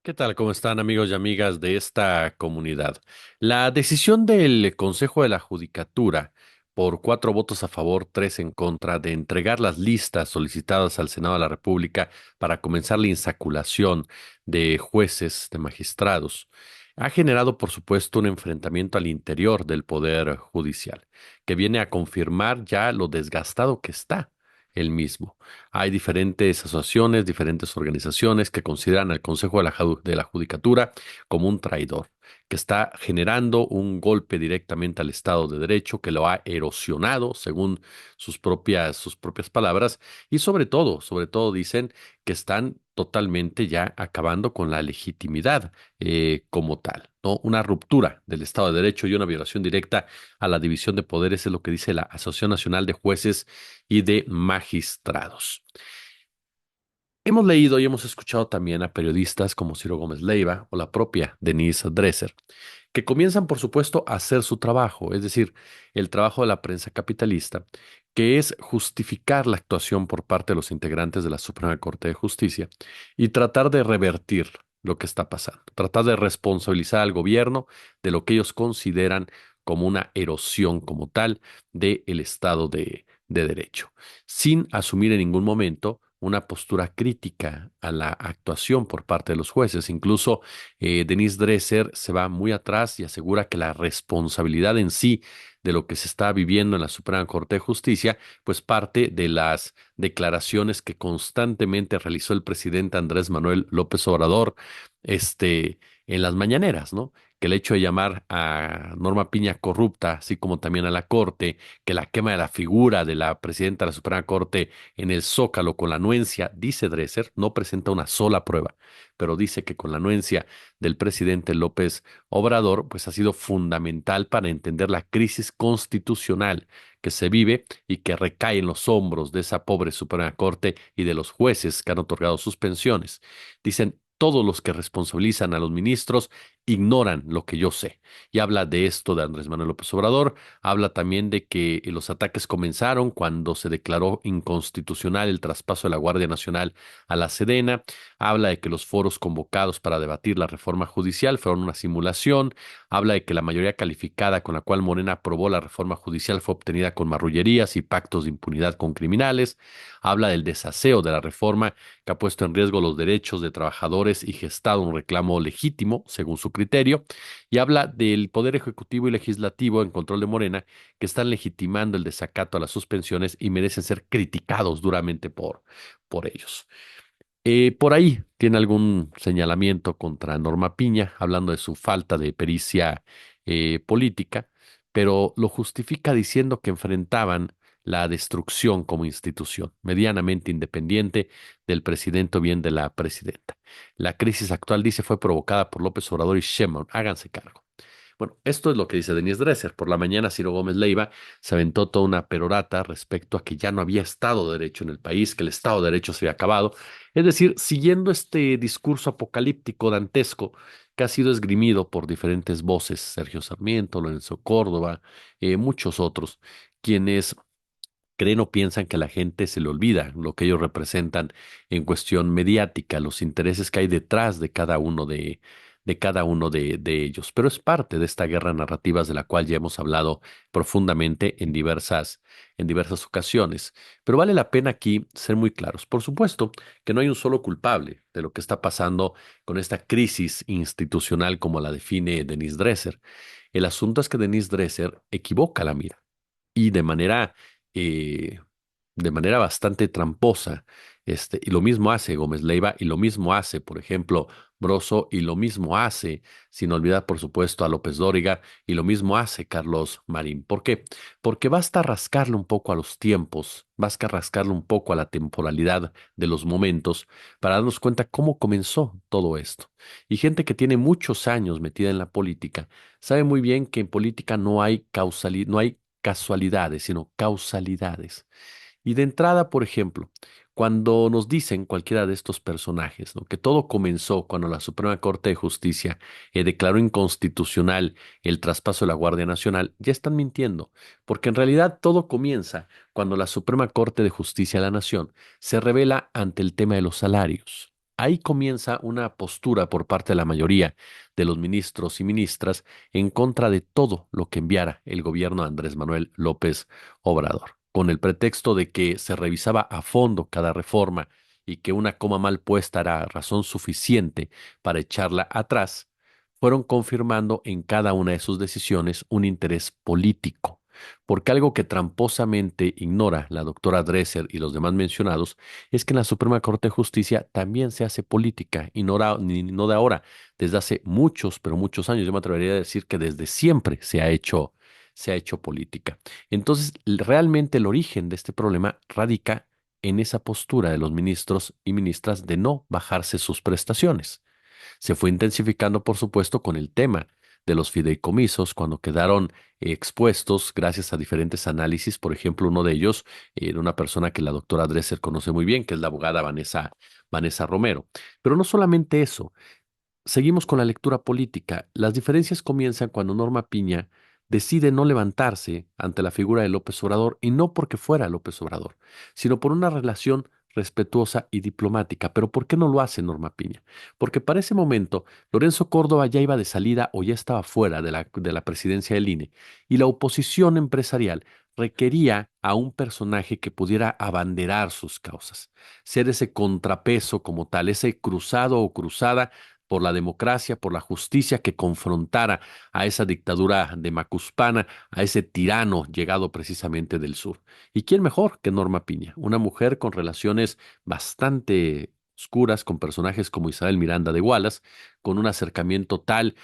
¿Qué tal? ¿Cómo están amigos y amigas de esta comunidad? La decisión del Consejo de la Judicatura, por 4 votos a favor, 3 en contra, de entregar las listas solicitadas al Senado de la República para comenzar la insaculación de jueces, de magistrados, ha generado, por supuesto, un enfrentamiento al interior del Poder Judicial, que viene a confirmar ya lo desgastado que está el mismo. Hay diferentes asociaciones, diferentes organizaciones que consideran al Consejo de la Judicatura como un traidor, que está generando un golpe directamente al Estado de Derecho, que lo ha erosionado, según sus propias palabras, y sobre todo dicen que están totalmente ya acabando con la legitimidad como tal, ¿no? Una ruptura del Estado de Derecho y una violación directa a la división de poderes es lo que dice la Asociación Nacional de Jueces y de Magistrados. Hemos leído y hemos escuchado también a periodistas como Ciro Gómez Leiva o la propia Denise Dresser, que comienzan, por supuesto, a hacer su trabajo, es decir, el trabajo de la prensa capitalista, que es justificar la actuación por parte de los integrantes de la Suprema Corte de Justicia y tratar de revertir lo que está pasando, tratar de responsabilizar al gobierno de lo que ellos consideran como una erosión como tal del Estado de Derecho, sin asumir en ningún momento una postura crítica a la actuación por parte de los jueces. Incluso Denise Dresser se va muy atrás y asegura que la responsabilidad en sí de lo que se está viviendo en la Suprema Corte de Justicia, pues parte de las declaraciones que constantemente realizó el presidente Andrés Manuel López Obrador, en las mañaneras, ¿no? Que el hecho de llamar a Norma Piña corrupta, así como también a la Corte, que la quema de la figura de la presidenta de la Suprema Corte en el Zócalo con la anuencia, dice Dresser, no presenta una sola prueba, pero dice que con la anuencia del presidente López Obrador, pues ha sido fundamental para entender la crisis constitucional que se vive y que recae en los hombros de esa pobre Suprema Corte y de los jueces que han otorgado sus pensiones. Dicen, todos los que responsabilizan a los ministros ignoran lo que yo sé. Y habla de esto de Andrés Manuel López Obrador, habla también de que los ataques comenzaron cuando se declaró inconstitucional el traspaso de la Guardia Nacional a la Sedena, habla de que los foros convocados para debatir la reforma judicial fueron una simulación, habla de que la mayoría calificada con la cual Morena aprobó la reforma judicial fue obtenida con marrullerías y pactos de impunidad con criminales, habla del desaseo de la reforma que ha puesto en riesgo los derechos de trabajadores y gestado un reclamo legítimo, según su criterio, y habla del Poder Ejecutivo y Legislativo en control de Morena, que están legitimando el desacato a las suspensiones y merecen ser criticados duramente por ellos. Por ahí tiene algún señalamiento contra Norma Piña, hablando de su falta de pericia política, pero lo justifica diciendo que enfrentaban la destrucción como institución, medianamente independiente del presidente o bien de la presidenta. La crisis actual, dice, fue provocada por López Obrador y Sheinbaum. Háganse cargo. Bueno, esto es lo que dice Denise Dresser. Por la mañana, Ciro Gómez Leiva se aventó toda una perorata respecto a que ya no había Estado de Derecho en el país, que el Estado de Derecho se había acabado. Es decir, siguiendo este discurso apocalíptico dantesco que ha sido esgrimido por diferentes voces, Sergio Sarmiento, Lorenzo Córdoba, muchos otros, quienes creen o piensan que a la gente se le olvida lo que ellos representan en cuestión mediática, los intereses que hay detrás de cada uno de ellos. Pero es parte de esta guerra narrativas de la cual ya hemos hablado profundamente en diversas ocasiones. Pero vale la pena aquí ser muy claros. Por supuesto que no hay un solo culpable de lo que está pasando con esta crisis institucional como la define Denise Dresser. El asunto es que Denise Dresser equivoca la mira y eh, de manera bastante tramposa. Y lo mismo hace Gómez Leiva, y lo mismo hace, por ejemplo, Broso, y lo mismo hace, sin olvidar, por supuesto, a López Dóriga, y lo mismo hace Carlos Marín. ¿Por qué? Porque basta rascarle un poco a los tiempos, basta rascarle un poco a la temporalidad de los momentos para darnos cuenta cómo comenzó todo esto. Y gente que tiene muchos años metida en la política sabe muy bien que en política no hay casualidades, sino causalidades. Y de entrada, por ejemplo, cuando nos dicen cualquiera de estos personajes, ¿no? Que todo comenzó cuando la Suprema Corte de Justicia declaró inconstitucional el traspaso de la Guardia Nacional, ya están mintiendo, porque en realidad todo comienza cuando la Suprema Corte de Justicia de la Nación se revela ante el tema de los salarios. ahí comienza una postura por parte de la mayoría de los ministros y ministras en contra de todo lo que enviara el gobierno de Andrés Manuel López Obrador, con el pretexto de que se revisaba a fondo cada reforma y que una coma mal puesta era razón suficiente para echarla atrás, fueron confirmando en cada una de sus decisiones un interés político. Porque algo que tramposamente ignora la doctora Dresser y los demás mencionados es que en la Suprema Corte de Justicia también se hace política, y no de ahora, desde hace muchos, pero muchos años. Yo me atrevería a decir que desde siempre se ha hecho política. Entonces, realmente el origen de este problema radica en esa postura de los ministros y ministras de no bajarse sus prestaciones. Se fue intensificando, por supuesto, con el tema de los fideicomisos, cuando quedaron expuestos gracias a diferentes análisis. Por ejemplo, uno de ellos era una persona que la doctora Dresser conoce muy bien, que es la abogada Vanessa Romero. Pero no solamente eso. Seguimos con la lectura política. Las diferencias comienzan cuando Norma Piña decide no levantarse ante la figura de López Obrador, y no porque fuera López Obrador, sino por una relación respetuosa y diplomática. ¿Pero por qué no lo hace Norma Piña? Porque para ese momento Lorenzo Córdoba ya iba de salida o ya estaba fuera de la presidencia del INE, y la oposición empresarial requería a un personaje que pudiera abanderar sus causas, ser ese contrapeso como tal, ese cruzado o cruzada por la democracia, por la justicia, que confrontara a esa dictadura de Macuspana, a ese tirano llegado precisamente del sur. ¿Y quién mejor que Norma Piña? Una mujer con relaciones bastante oscuras con personajes como Isabel Miranda de Wallace, con un acercamiento tal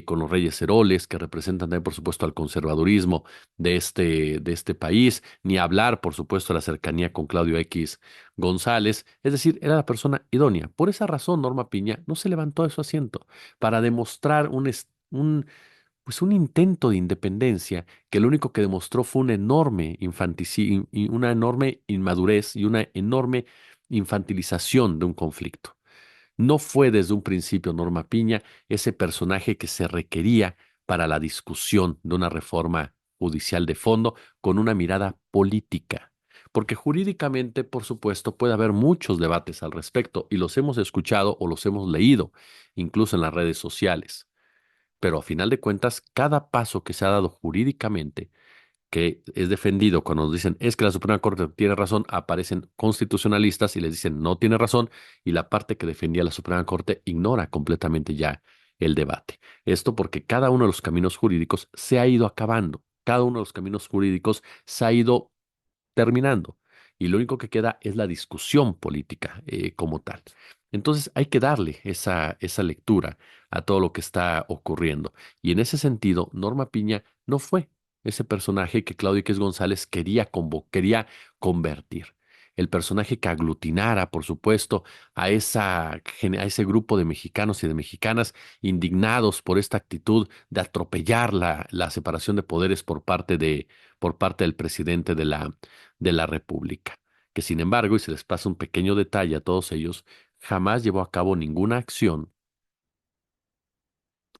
con los Reyes Heroles, que representan también, por supuesto, al conservadurismo de este país, ni hablar, por supuesto, de la cercanía con Claudio X González. Es decir, era la persona idónea. Por esa razón, Norma Piña no se levantó de su asiento para demostrar pues un intento de independencia, que lo único que demostró fue un enorme y una enorme inmadurez y una enorme infantilización de un conflicto. No fue desde un principio Norma Piña ese personaje que se requería para la discusión de una reforma judicial de fondo con una mirada política. Porque jurídicamente, por supuesto, puede haber muchos debates al respecto, y los hemos escuchado o los hemos leído, incluso en las redes sociales. Pero a final de cuentas, cada paso que se ha dado jurídicamente, que es defendido cuando nos dicen es que la Suprema Corte tiene razón, aparecen constitucionalistas y les dicen no tiene razón, y la parte que defendía la Suprema Corte ignora completamente ya el debate. Esto porque cada uno de los caminos jurídicos se ha ido acabando, cada uno de los caminos jurídicos se ha ido terminando, y lo único que queda es la discusión política como tal. Entonces hay que darle esa lectura a todo lo que está ocurriendo. Y en ese sentido, Norma Piña no fue ese personaje que Claudio X González quería convertir. El personaje que aglutinara, por supuesto, a ese grupo de mexicanos y de mexicanas indignados por esta actitud de atropellar la separación de poderes por parte del presidente de la República, que sin embargo, y se les pasa un pequeño detalle a todos ellos, jamás llevó a cabo ninguna acción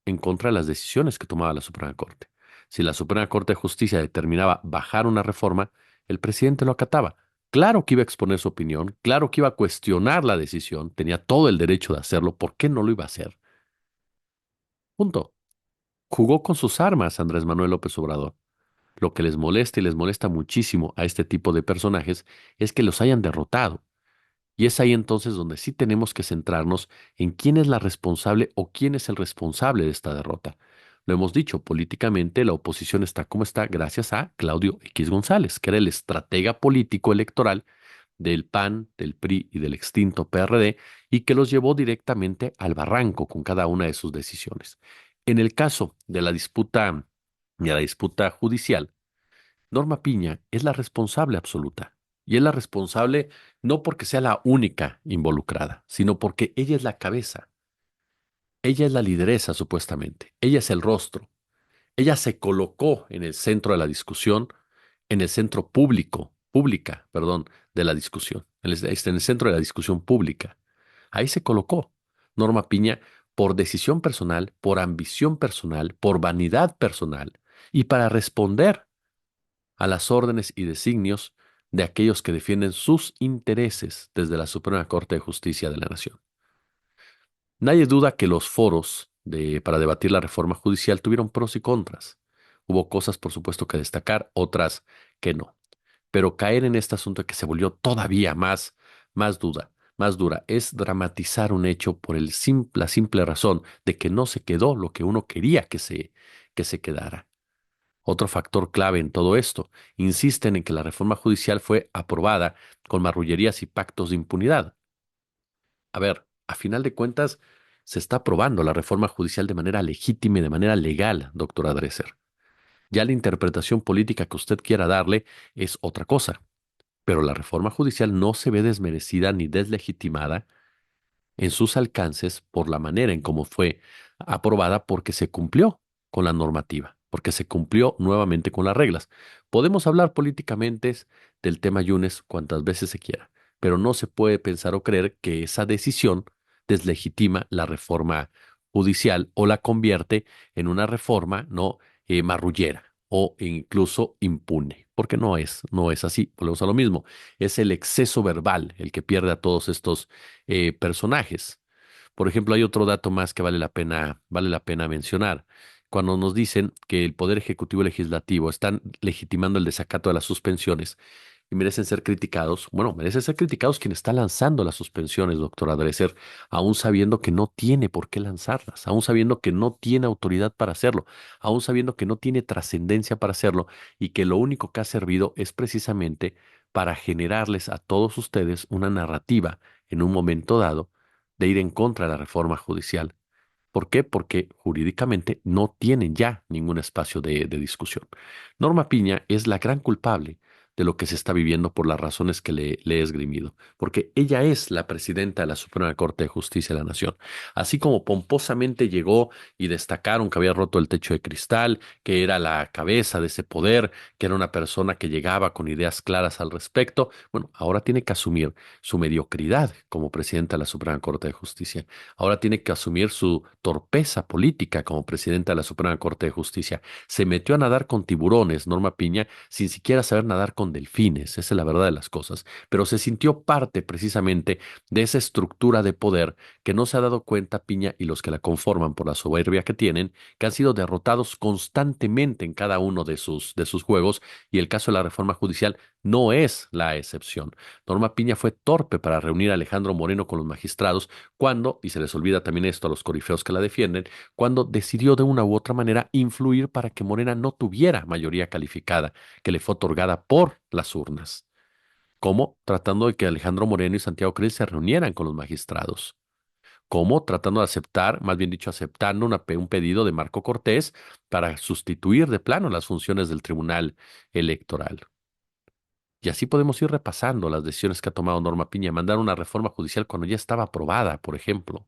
en contra de las decisiones que tomaba la Suprema Corte. Si la Suprema Corte de Justicia determinaba bajar una reforma, el presidente lo acataba. Claro que iba a exponer su opinión, claro que iba a cuestionar la decisión, tenía todo el derecho de hacerlo. ¿Por qué no lo iba a hacer? Punto. Jugó con sus armas Andrés Manuel López Obrador. Lo que les molesta y les molesta muchísimo a este tipo de personajes es que los hayan derrotado. Y es ahí entonces donde sí tenemos que centrarnos en quién es la responsable o quién es el responsable de esta derrota. Lo hemos dicho, políticamente la oposición está como está gracias a Claudio X González, que era el estratega político electoral del PAN, del PRI y del extinto PRD, y que los llevó directamente al barranco con cada una de sus decisiones. En el caso de la disputa judicial, Norma Piña es la responsable absoluta. Y es la responsable no porque sea la única involucrada, sino porque ella es la cabeza. Ella es la lideresa, supuestamente. Ella es el rostro. Ella se colocó en el centro de la discusión, en el centro pública, de la discusión. En el centro de la discusión pública. Ahí se colocó Norma Piña por decisión personal, por ambición personal, por vanidad personal, y para responder a las órdenes y designios de aquellos que defienden sus intereses desde la Suprema Corte de Justicia de la Nación. Nadie duda que los foros para debatir la reforma judicial tuvieron pros y contras. Hubo cosas, por supuesto, que destacar, otras que no. Pero caer en este asunto que se volvió todavía más dura, es dramatizar un hecho por la simple razón de que no se quedó lo que uno quería que se quedara. Otro factor clave en todo esto, insisten en que la reforma judicial fue aprobada con marrullerías y pactos de impunidad. A ver, a final de cuentas, se está aprobando la reforma judicial de manera legítima y de manera legal, doctora Dresser. Ya la interpretación política que usted quiera darle es otra cosa, pero la reforma judicial no se ve desmerecida ni deslegitimada en sus alcances por la manera en cómo fue aprobada porque se cumplió con la normativa, porque se cumplió nuevamente con las reglas. Podemos hablar políticamente del tema Yunes cuantas veces se quiera, pero no se puede pensar o creer que esa decisión deslegitima la reforma judicial o la convierte en una reforma no marrullera o incluso impune, porque no es así. Volvemos a lo mismo. Es el exceso verbal el que pierde a todos estos personajes. Por ejemplo, hay otro dato más que vale la pena mencionar. Cuando nos dicen que el Poder Ejecutivo y Legislativo están legitimando el desacato de las suspensiones y merecen ser criticados, bueno, merecen ser criticados quien está lanzando las suspensiones, doctora Dresser, aún sabiendo que no tiene por qué lanzarlas, aún sabiendo que no tiene autoridad para hacerlo, aún sabiendo que no tiene trascendencia para hacerlo y que lo único que ha servido es precisamente para generarles a todos ustedes una narrativa en un momento dado de ir en contra de la reforma judicial. ¿Por qué? Porque jurídicamente no tienen ya ningún espacio de discusión. Norma Piña es la gran culpable de lo que se está viviendo por las razones que le he esgrimido, porque ella es la presidenta de la Suprema Corte de Justicia de la Nación. Así como pomposamente llegó y destacaron que había roto el techo de cristal, que era la cabeza de ese poder, que era una persona que llegaba con ideas claras al respecto, bueno, ahora tiene que asumir su mediocridad como presidenta de la Suprema Corte de Justicia. Ahora tiene que asumir su torpeza política como presidenta de la Suprema Corte de Justicia. Se metió a nadar con tiburones, Norma Piña, sin siquiera saber nadar con delfines, esa es la verdad de las cosas, pero se sintió parte precisamente de esa estructura de poder que no se ha dado cuenta Piña y los que la conforman por la soberbia que tienen, que han sido derrotados constantemente en cada uno de sus juegos, y el caso de la reforma judicial no es la excepción. Norma Piña fue torpe para reunir a Alejandro Moreno con los magistrados cuando, y se les olvida también esto a los corifeos que la defienden, cuando decidió de una u otra manera influir para que Morena no tuviera mayoría calificada, que le fue otorgada por las urnas, como tratando de que Alejandro Moreno y Santiago Krill se reunieran con los magistrados, como tratando de aceptar, más bien dicho, aceptando un pedido de Marco Cortés para sustituir de plano las funciones del Tribunal Electoral. Y así podemos ir repasando las decisiones que ha tomado Norma Piña, mandar una reforma judicial cuando ya estaba aprobada, por ejemplo,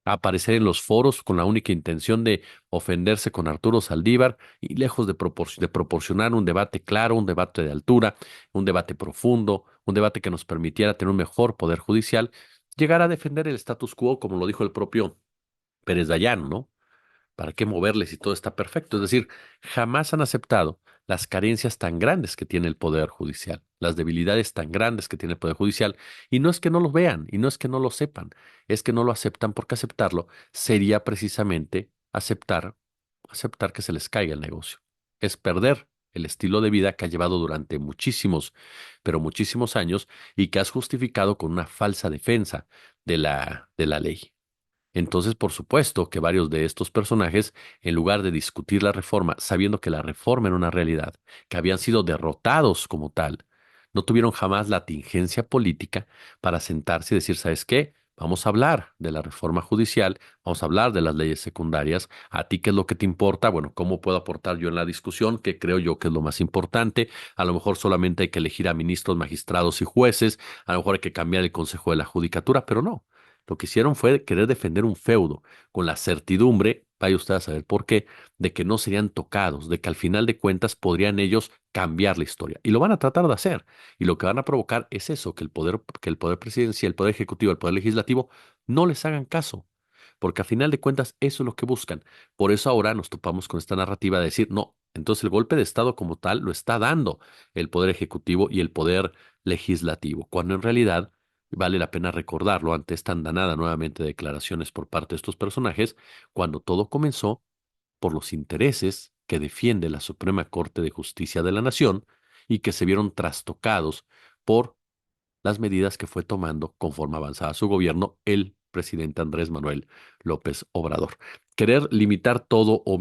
a aparecer en los foros con la única intención de ofenderse con Arturo Saldívar y lejos de proporcionar un debate claro, un debate de altura, un debate profundo, un debate que nos permitiera tener un mejor poder judicial, llegar a defender el status quo, como lo dijo el propio Pérez Dayán, ¿no? ¿Para qué moverles si todo está perfecto? Es decir, jamás han aceptado las carencias tan grandes que tiene el Poder Judicial, las debilidades tan grandes que tiene el Poder Judicial, y no es que no lo vean, y no es que no lo sepan, es que no lo aceptan porque aceptarlo sería precisamente aceptar que se les caiga el negocio. Es perder el estilo de vida que ha llevado durante muchísimos, pero muchísimos años y que has justificado con una falsa defensa de la ley. Entonces, por supuesto que varios de estos personajes, en lugar de discutir la reforma, sabiendo que la reforma era una realidad, que habían sido derrotados como tal, no tuvieron jamás la tingencia política para sentarse y decir, ¿sabes qué? Vamos a hablar de la reforma judicial, vamos a hablar de las leyes secundarias. ¿A ti qué es lo que te importa? Bueno, ¿cómo puedo aportar yo en la discusión? Que creo yo que es lo más importante. A lo mejor solamente hay que elegir a ministros, magistrados y jueces, a lo mejor hay que cambiar el Consejo de la Judicatura, pero no. Lo que hicieron fue querer defender un feudo con la certidumbre, vaya usted a saber por qué, de que no serían tocados, de que al final de cuentas podrían ellos cambiar la historia. Y lo van a tratar de hacer. Y lo que van a provocar es eso, que el poder presidencial, el poder ejecutivo, el poder legislativo no les hagan caso. Porque al final de cuentas eso es lo que buscan. Por eso ahora nos topamos con esta narrativa de decir, no, entonces el golpe de Estado como tal lo está dando el poder ejecutivo y el poder legislativo, cuando en realidad Vale la pena recordarlo ante esta andanada nuevamente de declaraciones por parte de estos personajes, cuando todo comenzó por los intereses que defiende la Suprema Corte de Justicia de la Nación y que se vieron trastocados por las medidas que fue tomando conforme avanzaba su gobierno el presidente Andrés Manuel López Obrador. Querer limitar todo o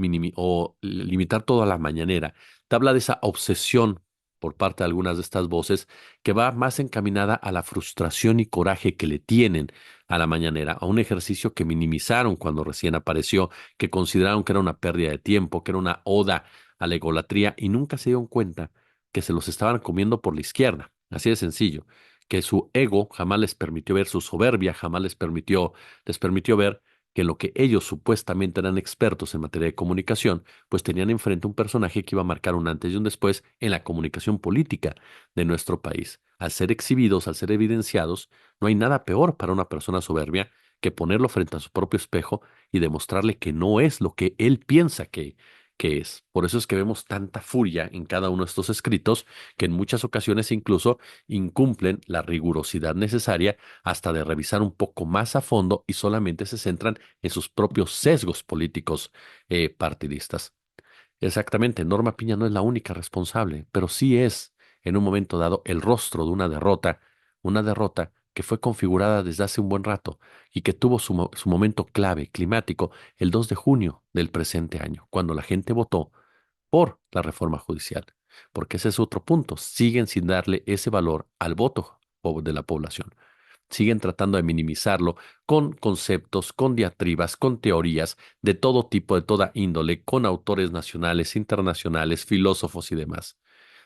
limitar todo a la mañanera te habla de esa obsesión por parte de algunas de estas voces que va más encaminada a la frustración y coraje que le tienen a la mañanera, a un ejercicio que minimizaron cuando recién apareció, que consideraron que era una pérdida de tiempo, que era una oda a la egolatría y nunca se dieron cuenta que se los estaban comiendo por la izquierda. Así de sencillo, que su ego jamás les permitió ver su soberbia, jamás les permitió ver que en lo que ellos supuestamente eran expertos en materia de comunicación, pues tenían enfrente un personaje que iba a marcar un antes y un después en la comunicación política de nuestro país. Al ser exhibidos, al ser evidenciados, no hay nada peor para una persona soberbia que ponerlo frente a su propio espejo y demostrarle que no es lo que él piensa que es. Por eso es que vemos tanta furia en cada uno de estos escritos que en muchas ocasiones incluso incumplen la rigurosidad necesaria hasta de revisar un poco más a fondo y solamente se centran en sus propios sesgos políticos partidistas. Exactamente, Norma Piña no es la única responsable, pero sí es, en un momento dado, el rostro de una derrota que fue configurada desde hace un buen rato y que tuvo su momento clave climático el 2 de junio del presente año, cuando la gente votó por la reforma judicial, porque ese es otro punto. Siguen sin darle ese valor al voto de la población. Siguen tratando de minimizarlo con conceptos, con diatribas, con teorías de todo tipo, de toda índole, con autores nacionales, internacionales, filósofos y demás.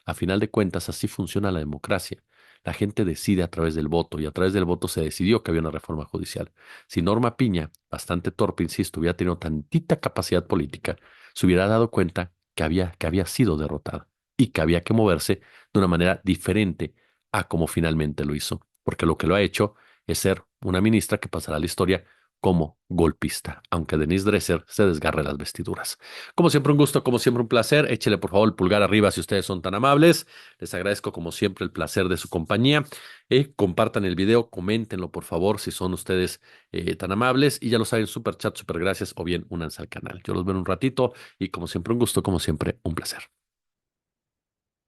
A final de cuentas, así funciona la democracia. La gente decide a través del voto y a través del voto se decidió que había una reforma judicial. Si Norma Piña, bastante torpe, insisto, hubiera tenido tantita capacidad política, se hubiera dado cuenta que había sido derrotada y que había que moverse de una manera diferente a como finalmente lo hizo, porque lo que lo ha hecho es ser una ministra que pasará a la historia como golpista, aunque Denise Dresser se desgarre las vestiduras. Como siempre un gusto, como siempre un placer. Échele por favor el pulgar arriba si ustedes son tan amables. Les agradezco como siempre el placer de su compañía. Compartan el video, coméntenlo por favor si son ustedes tan amables. Y ya lo saben, super chat, super gracias o bien únanse al canal. Yo los veo en un ratito y como siempre un gusto, como siempre un placer.